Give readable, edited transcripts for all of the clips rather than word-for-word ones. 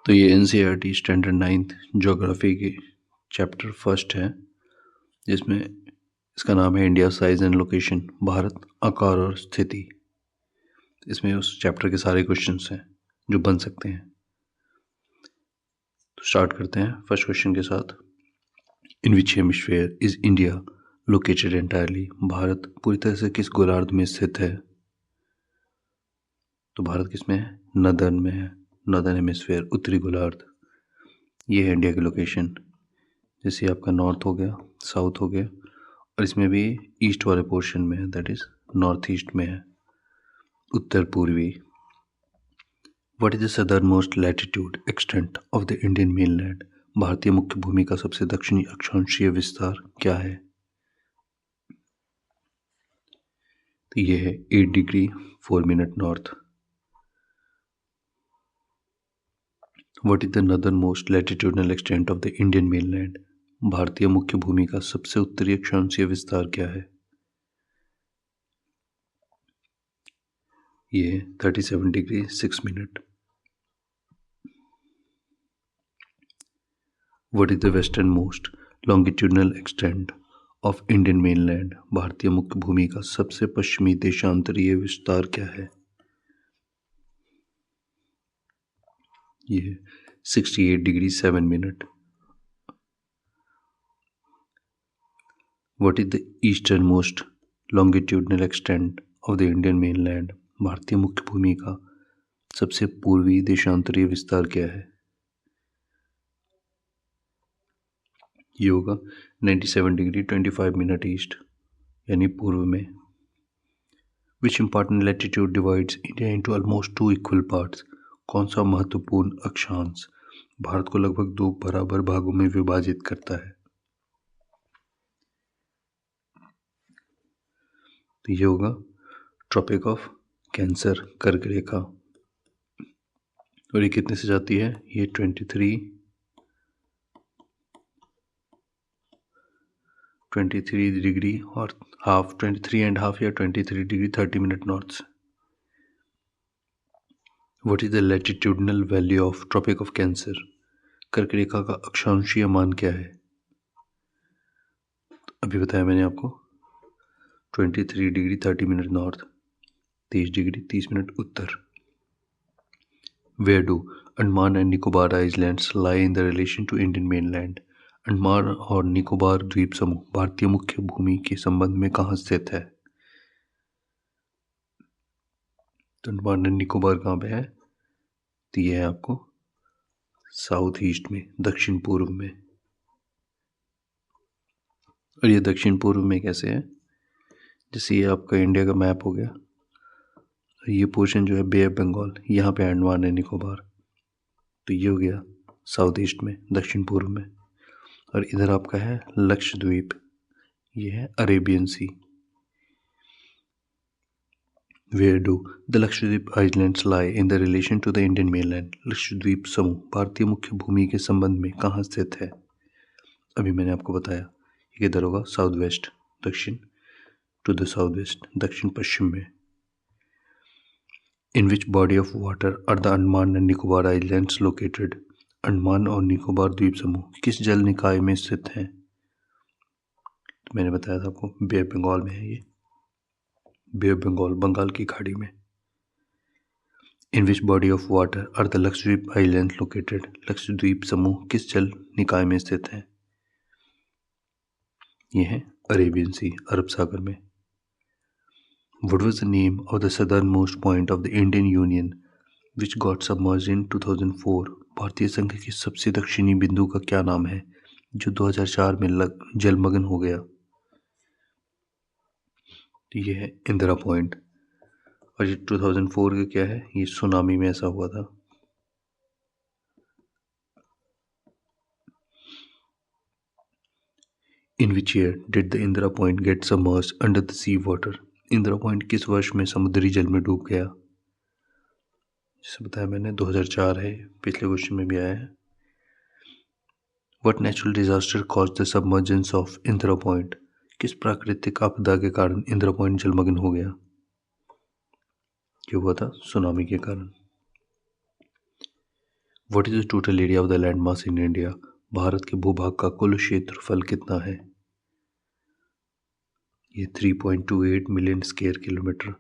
तो ये NCERT standard 9th geography की चैप्टर फर्स्ट है, जिसमें इसका नाम है India size and location, Bharat आकार और स्थिति। इसमें उस चैप्टर के सारे क्वेश्चंस हैं जो बन सकते हैं। तो स्टार्ट करते हैं फर्स्ट क्वेश्चन के साथ। In which hemisphere is India located entirely? Bharat पूरी तरह से किस गोलार्ध में स्थित है? तो भारत किस में है? नदर्न में है, नदर्न हेमिस्फीयर, उत्तरी गोलार्ध। ये है इंडिया की लोकेशन। जैसे आपका नॉर्थ हो गया, साउथ हो गया, और इसमें भी ईस्ट वाले पोर्शन में है, दैट इज नॉर्थ ईस्ट में है, उत्तर पूर्वी। What is the southern most latitude extent of the Indian mainland? भारतीय मुख्य भूमि का सबसे दक्षिणी अक्षांशीय विस्तार क्या है? तो ये है 8 degree 4 minute north. What is the northern most latitudinal extent of the Indian mainland? भारतीय मुख्य भूमि का सबसे उत्तरी अक्षांशीय विस्तार क्या है? ये 37 degree 6 minute. What is the westernmost longitudinal extent of Indian mainland? भारतीय मुख्य भूमि का सबसे पश्चिमी देशांतरीय विस्तार क्या है? ये 68 degree 7 minute. What is the easternmost longitudinal extent of the Indian mainland? भारतीय मुख्य भूमि का सबसे पूर्वी देशांतरीय विस्तार क्या है? ये होगा 97 डिग्री 25 मिनट ईस्ट, यानी पूर्व में। Which important latitude divides India into almost 2 equal parts? कौन सा महत्वपूर्ण अक्षांश भारत को लगभग 2 बराबर भागों में विभाजित करता है? तो ये होगा ट्रॉपिक ऑफ कैंसर, कर्क रेखा। और ये कितने से जाती है? ये 23 डिग्री और हाफ, 23.5 या 23 डिग्री 30 मिनट नॉर्थ से। What is the latitudinal value of tropic of cancer? कर्क रेखा का अक्षांशीय मान क्या है? अभी बताया मैंने आपको, 23 degree 30 minute north, 23 degree 30 minute Uttar. Where do Andaman and Nicobar Islands lie in the relation to Indian mainland? Andaman और निकोबार द्वीप समूह भारतीय मुख्य भूमि के संबंध में कहाँ स्थित है? तो अंडमान एंड निकोबार कहाँ पे है? तो ये है आपको साउथ ईस्ट में, दक्षिण पूर्व में। और ये दक्षिण पूर्व में कैसे है? जैसे ये आपका इंडिया का मैप हो गया, और ये पोर्शन जो है बे ऑफ बंगाल, यहाँ पे अंडमान एंड निकोबार। तो ये हो गया साउथ ईस्ट में, दक्षिण पूर्व में। और इधर आपका है लक्षद्वीप, ये है Arabian sea. Where do the Lakshadweep Islands lie in the relation to the Indian mainland? Lakshadweep समूह भारतीय मुख्य भूमि के संबंध में कहाँ स्थित है? अभी मैंने आपको बताया, ये किधर होगा? साउथ वेस्ट, दक्षिण, टू द साउथ वेस्ट, दक्षिण पश्चिम में। In which body of water are the Andaman and Nicobar Islands located? Andaman और निकोबार द्वीप समूह किस जल निकाय में स्थित हैं? तो मैंने बताया था आपको, बे ऑफ बंगाल में है ये, बे ऑफ बंगाल, बंगाल की खाड़ी में। In which body of water are the Lakshadweep Islands located? Lakshadweep समूह किस जल निकाय में स्थित हैं? ये है अरेबियन सी, अरब सागर में। What was the name of the southernmost point of the Indian Union which got submerged in 2004? भारतीय संघ के सबसे दक्षिणी बिंदु का क्या नाम है जो 2004 में जलमग्न हो गया? तो ये है इंदिरा पॉइंट। और ये 2004 का क्या है? ये सुनामी में ऐसा हुआ था। In which year did the Indira Point get submerged under the sea water? Indira point किस वर्ष में समुद्री जल में डूब गया? जैसे बताया मैंने 2004 है, पिछले क्वेश्चन में भी आया है। What natural disaster caused the submergence of Indira Point? किस प्राकृतिक आपदा के कारण इंदिरा पॉइंट जलमग्न हो गया? क्या हुआ था? सुनामी के कारण। What is the total area of the land mass in India? Bharat के भूभाग का कुल क्षेत्रफल कितना है? ये 3.28 मिलियन स्क्वायर किलोमीटर,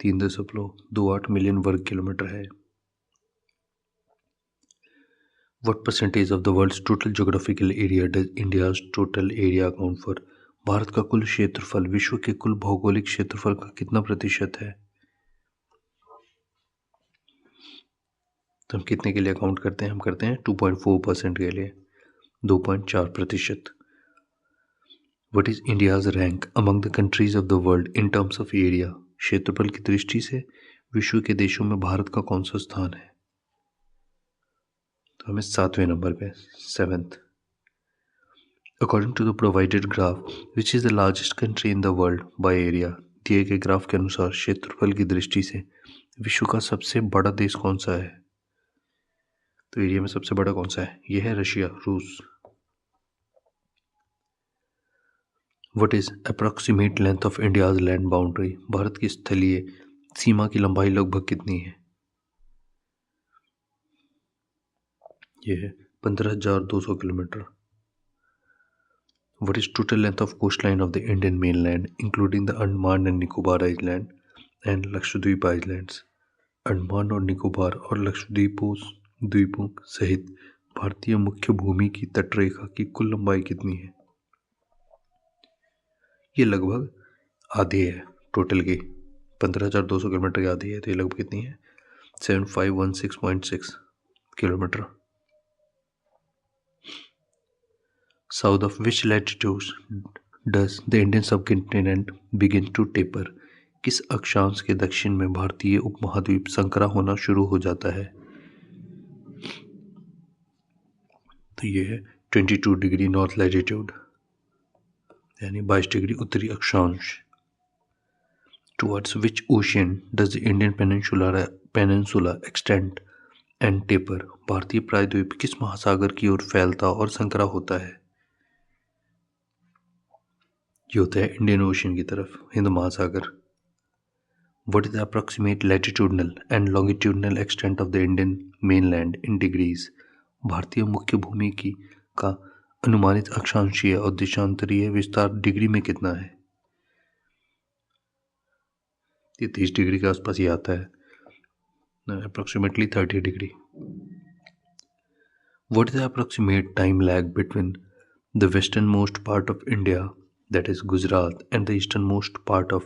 3.28 मिलियन वर्ग किलोमीटर है। What percentage of the world's total geographical area does India's total area account for? Bharat का कुल क्षेत्रफल विश्व के कुल भौगोलिक क्षेत्रफल का कितना प्रतिशत है? तो हम कितने के लिए अकाउंट करते हैं? हम करते हैं 2.4% के लिए, 2.4%। What is India's rank among the countries of the world in terms of area? क्षेत्रफल की दृष्टि से विश्व के देशों में भारत का कौन सा स्थान है? तो हमें 7वें नंबर पे, 7th। According to the provided graph, which is the largest country in the world by area? दिए गए ग्राफ के अनुसार क्षेत्रफल की दृष्टि से विश्व का सबसे बड़ा देश कौन सा है? तो एरिया में सबसे बड़ा कौन सा है? यह है रशिया, रूस। What is approximate length of India's land boundary? Bharat की स्थलीय सीमा की लंबाई लगभग कितनी है? यह है 15,200 kilometre. What is total length of coastline of the Indian mainland, including the Andaman and Nicobar Island and Lakshadweep Islands? Andaman और निकोबार और लक्षद्वीपों द्वीपों सहित भारतीय मुख्य भूमि की तटरेखा की कुल लंबाई कितनी है? ये लगभग आधी है टोटल की, 15,200 किलोमीटर की आधी है, तो ये लगभग कितनी है? 7516.6 kilometre. South of which latitudes does the Indian subcontinent begin to taper? किस अक्षांश के दक्षिण में भारतीय उपमहाद्वीप संकरा होना शुरू हो जाता है? तो ये है 22 डिग्री नॉर्थ लैटिट्यूड, यानी 22 डिग्री उत्तरी अक्षांश। Towards which ocean does the Indian peninsula extend and taper? भारतीय प्रायद्वीप किस महासागर की ओर फैलता और संकरा होता है? ये होता है इंडियन ओशन की तरफ, हिंद महासागर। What is the approximate latitudinal and longitudinal extent of the Indian mainland in degrees? भारतीय मुख्य भूमि की का अनुमानित अक्षांशीय और देशांतरीय विस्तार डिग्री में कितना है? ये 30 डिग्री के आसपास ही आता है, approximately 30 degree. What is the approximate time lag between the westernmost part of India, that is Gujarat, and the easternmost part of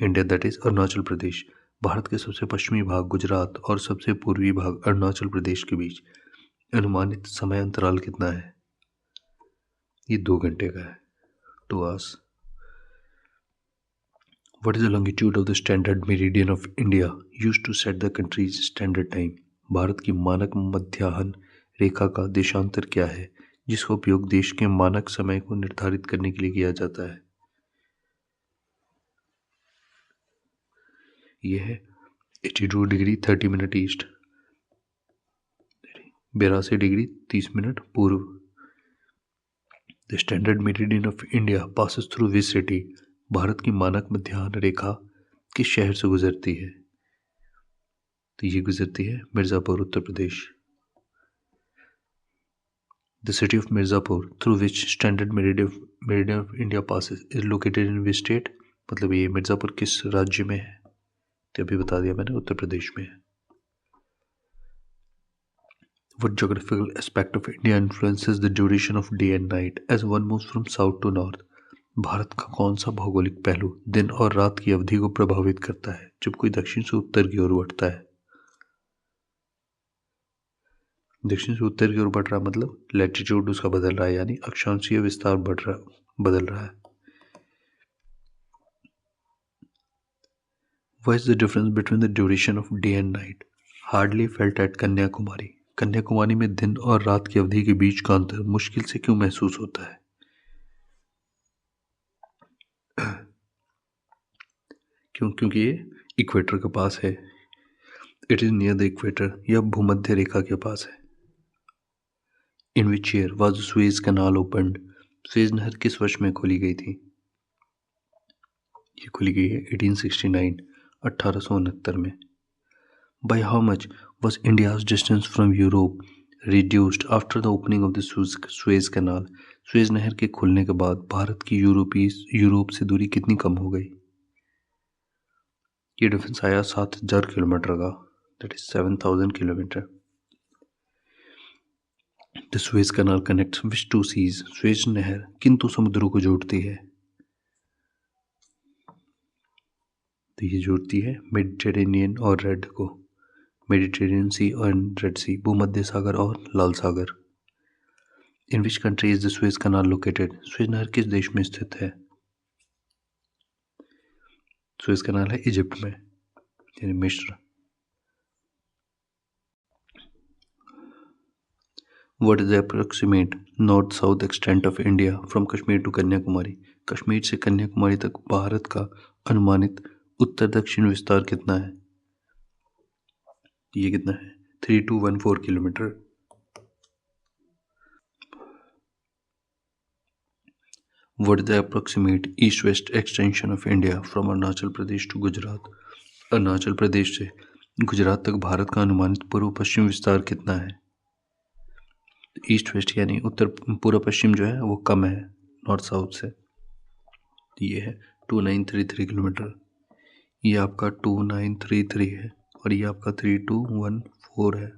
India, that is Arunachal Pradesh? Bharat के सबसे पश्चिमी भाग गुजरात और सबसे पूर्वी भाग अरुणाचल प्रदेश के बीच अनुमानित समय अंतराल कितना है? ये 2 घंटे का है, 2 hours। What is the longitude of the standard meridian of India used to set the country's standard time? Bharat की मानक मध्याह्न रेखा का देशांतर क्या है जिसका उपयोग देश के मानक समय को निर्धारित करने के लिए किया जाता है? यह है 82 degree 30 minute east, 82 degree 30 minute पूर्व। The standard meridian of India passes through which city? Bharat की मानक मध्याह्न रेखा किस शहर से गुजरती है? तो ये गुजरती है Mirzapur, Uttar Pradesh. The city of Mirzapur, through which standard meridian of India passes, is located in which state? मतलब ये मिर्ज़ापुर किस राज्य में है? तो अभी बता दिया मैंने, उत्तर प्रदेश में है। What geographical aspect of India influences the duration of day and night as one moves from south to north? Bharat का कौन सा भौगोलिक पहलू दिन और रात की अवधि को प्रभावित करता है जब कोई दक्षिण से उत्तर की ओर बढ़ता है? दक्षिण से उत्तर की ओर बढ़ रहा मतलब लैटिट्यूड उसका बदल रहा है, यानी अक्षांशीय विस्तार बदल रहा है। What is the difference between the duration of day and night hardly felt at Kanyakumari? Kanyakumari में दिन और रात की अवधि के बीच का अंतर मुश्किल से क्यों महसूस होता है? क्योंकि ये इक्वेटर के पास है। It is near the equator, यह भूमध्य रेखा के पास है। In which year was Suez canal opened? Suez नहर किस वर्ष में खोली गई थी? ये खोली गई है 1869, 1869 में। By how much Was India's distance from Europe reduced after the opening of the Suez Canal? Suez नहर के खुलने के बाद भारत की यूरोप से दूरी कितनी कम हो गई? ये डिफरेंस आया 7,000 किलोमीटर का, that is 7,000 kilometre. The Suez canal connects which two seas? Suez नहर किन दो समुद्रों को जोड़ती है? तो ये जोड़ती है मेडिटेरेनियन और रेड को, मेडिटेरेनियन सी और रेड सी, भूमध्य सागर और लाल सागर. In which country is the Suez canal located? Suez नहर किस देश में स्थित है? सुएज कैनाल है इजिप्ट में, यानी मिस्र. What is the approximate north-south extent of India from Kashmir to Kanyakumari? Kashmir से कन्याकुमारी तक भारत का अनुमानित उत्तर दक्षिण विस्तार कितना है? ये कितना है? 3214 kilometre. What is the approximate east-west extension of India from Arunachal Pradesh to Gujarat? Arunachal Pradesh से गुजरात तक भारत का अनुमानित पूर्व पश्चिम विस्तार कितना है? ईस्ट वेस्ट यानी उत्तर पूर्व पश्चिम जो है वो कम है नॉर्थ साउथ से. ये है 2933 किलोमीटर. ये आपका 2933 है और ये आपका 3214 है.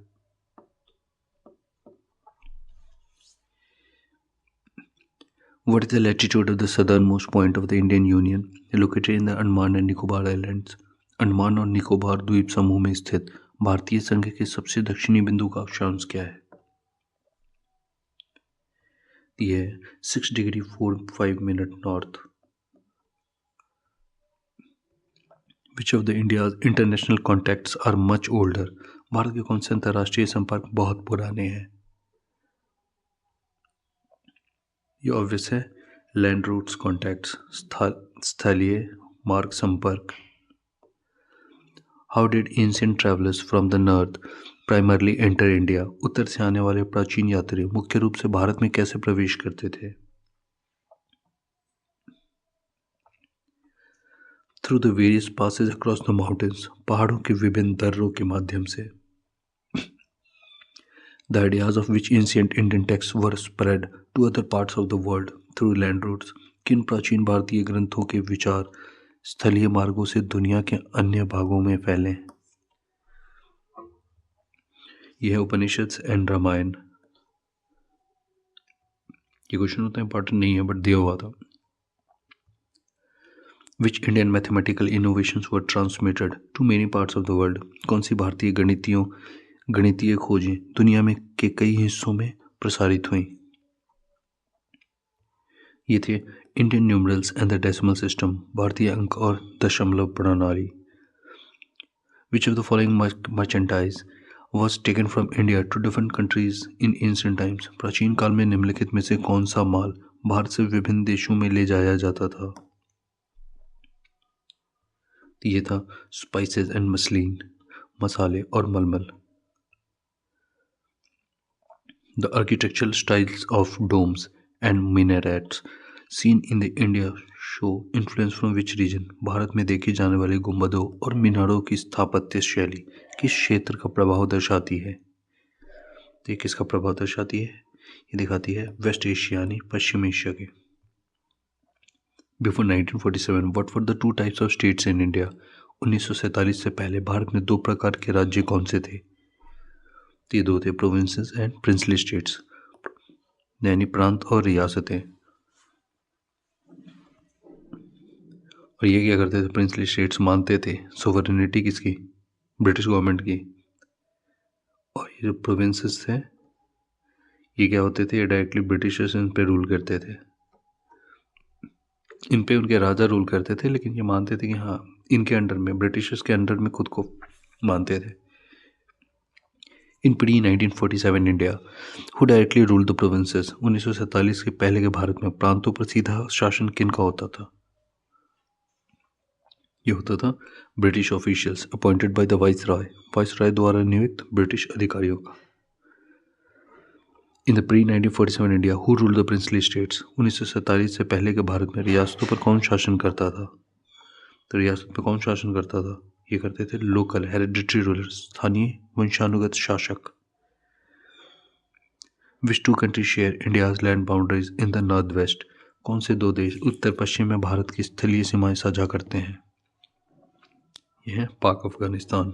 What is the latitude of the southernmost point of the Indian Union located in the Andaman and Nicobar Islands? Andaman और निकोबार द्वीप समूह में स्थित भारतीय संघ के सबसे दक्षिणी बिंदु का अक्षांश क्या है? ये 6 degree 45 minute north. Which of the India's international contacts are much older? Bharat के कौन से अंतर्राष्ट्रीय संपर्क बहुत पुराने हैं? ये ऑब्वियस है लैंड रूट्स कॉन्टैक्ट्स, स्थलीय मार्ग संपर्क. How did ancient travelers from the north primarily enter India? उत्तर से आने वाले प्राचीन यात्री मुख्य रूप से भारत में कैसे प्रवेश करते थे? Through the various passes across the mountains, पहाड़ों के विभिन्न दर्रों के माध्यम से. The ideas of which ancient Indian texts were spread to other parts of the world through land routes? किन प्राचीन भारतीय ग्रंथों के विचार स्थलीय मार्गों से दुनिया के अन्य भागों में फैले? यह है उपनिषद एंड रामायण. ये क्वेश्चन उतना इंपॉर्टेंट नहीं है बट दिया हुआ था. Which Indian mathematical innovations were transmitted to many parts of the world? कौन सी भारतीय गणितीय खोजें दुनिया में के कई हिस्सों में प्रसारित हुई? ये थे Indian numerals and the decimal system, भारतीय अंक और दशमलव प्रणाली. Which of the following merchandise was taken from India to different countries in ancient times? प्राचीन काल में निम्नलिखित में से कौन सा माल भारत से विभिन्न देशों में ले जाया जाता था? ये था स्पाइसेस एंड मसलिन, मसाले और मलमल. The architectural styles of domes and minarets seen in the India show influence from which region? Bharat में देखी जाने वाली गुंबदों और मीनारों की स्थापत्य शैली किस क्षेत्र का प्रभाव दर्शाती है? तो ये किसका प्रभाव दर्शाती है? ये दिखाती है वेस्ट एशिया यानी पश्चिम एशिया के. Before 1947, what were the two types of states in India? 1947 से पहले भारत में दो प्रकार के राज्य कौन से थे? ये दो थे प्रोविंसेस एंड प्रिंसली स्टेट्स, यानी प्रांत और रियासतें. और ये क्या करते थे? प्रिंसली स्टेट्स मानते थे सोवरेनिटी किसकी? ब्रिटिश गवर्नमेंट की. और ये जो प्रोविंसेस थे ये क्या होते थे? ये डायरेक्टली ब्रिटिशर्स इन पे रूल करते थे. इन पे उनके राजा रूल करते थे लेकिन ये मानते थे कि हाँ इनके अंडर में, ब्रिटिशर्स के अंडर में खुद को मानते थे. इन pre 1947 India who directly rule the provinces? 1947 के पहले के भारत में प्रांतों पर सीधा शासन किन का होता था? ये होता था British officials appointed by the viceroy द्वारा नियुक्त ब्रिटिश अधिकारियों का. In the pre 1947 India who rule the princely states? 1947 से पहले के भारत में रियासतों पर कौन शासन करता था? तो रियासत पर कौन शासन करता था? ये करते थे लोकल हेरिडिटरी रूलर, स्थानीय वंशानुगत शासक। Which two country share India's land boundaries in the north west? कौन से दो देश उत्तर पश्चिम में भारत की स्थलीय सीमाएं साझा करते हैं? यह है पाक Afghanistan.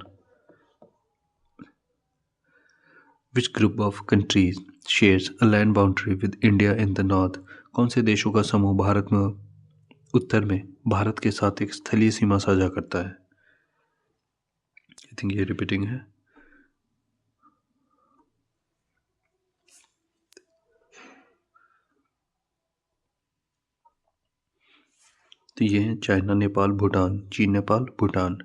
Which group of countries shares a land boundary with India in the north? कौन से देशों का समूह भारत में उत्तर में भारत के साथ एक स्थलीय सीमा साझा करता है? आई थिंक ये रिपीटिंग है। तो ये है चाइना, नेपाल, भूटान। चीन, Nepal, Bhutan.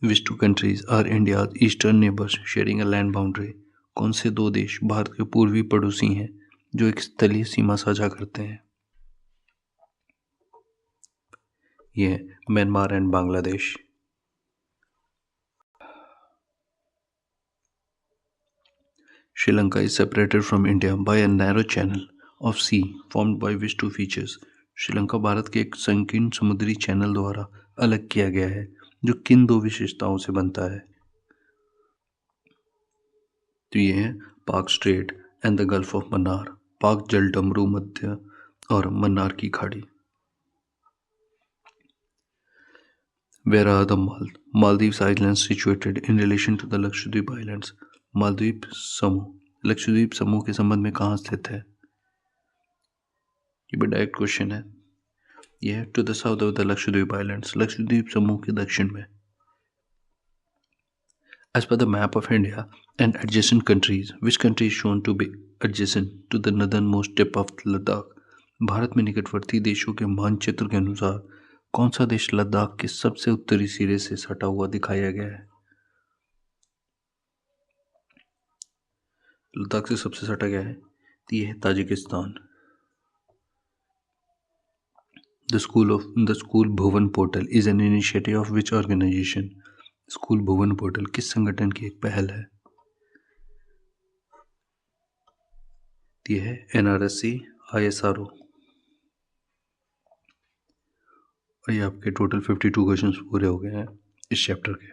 Which two countries are India's eastern neighbours sharing a land boundary? कौन से दो देश भारत के पूर्वी पड़ोसी हैं जो एक स्थलीय सीमा साझा करते हैं? ये है Myanmar and Bangladesh. Sri Lanka is separated from India by a narrow channel of sea formed by which two features? Sri Lanka Bharat के एक संकीर्ण समुद्री चैनल द्वारा अलग किया गया है जो किन दो विशेषताओं से बनता है? तो ये है पाक straight and the gulf of Mannar, पाक जल डमरू मध्य और मन्नार की खाड़ी। Where are the Maldives Islands situated in relation to the Lakshadweep Islands? Maldives समूह लक्षद्वीप समूह के संबंध में कहाँ स्थित है? ये भी डायरेक्ट क्वेश्चन है। यह to the south of the Lakshadweep islands, Lakshadweep समूह के दक्षिण में। As per the map of India and adjacent countries, which country is shown to be adjacent to the northernmost tip of Ladakh? Bharat में निकटवर्ती देशों के मानचित्र के अनुसार कौन सा देश लद्दाख के सबसे उत्तरी सिरे से सटा हुआ दिखाया गया है? लद्दाख से सबसे सटा गया है तो यह है Tajikistan. The school Bhuvan portal is an initiative of which organization? School Bhuvan portal किस संगठन की एक पहल है? यह है NRSC ISRO। और ये आपके टोटल 52 क्वेश्चंस पूरे हो गए हैं इस चैप्टर के।